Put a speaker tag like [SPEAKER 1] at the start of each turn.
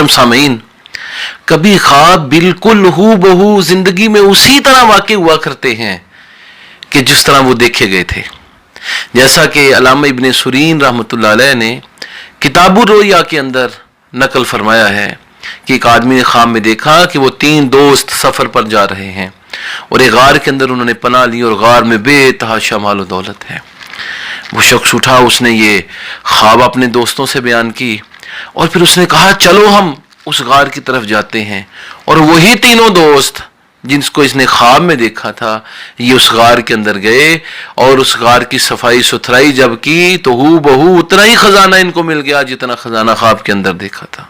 [SPEAKER 1] محترم سامعین، کبھی خواب بالکل ہو بہو زندگی میں اسی طرح واقع ہوا کرتے ہیں کہ جس طرح وہ دیکھے گئے تھے. جیسا کہ علامہ ابن سیرین رحمۃ اللہ علیہ نے کتاب الرؤیا کے اندر نقل فرمایا ہے کہ ایک آدمی نے خواب میں دیکھا کہ وہ 3 دوست سفر پر جا رہے ہیں اور ایک غار کے اندر انہوں نے پناہ لی اور غار میں بے تحاشا مال و دولت ہے. وہ شخص اٹھا، اس نے یہ خواب اپنے دوستوں سے بیان کی اور پھر اس نے کہا چلو ہم اس غار کی طرف جاتے ہیں. اور وہی 3 دوست جن کو اس نے خواب میں دیکھا تھا یہ اس غار کے اندر گئے اور اس غار کی صفائی ستھرائی جب کی تو ہو بہو اتنا ہی خزانہ ان کو مل گیا جتنا خزانہ خواب کے اندر دیکھا تھا.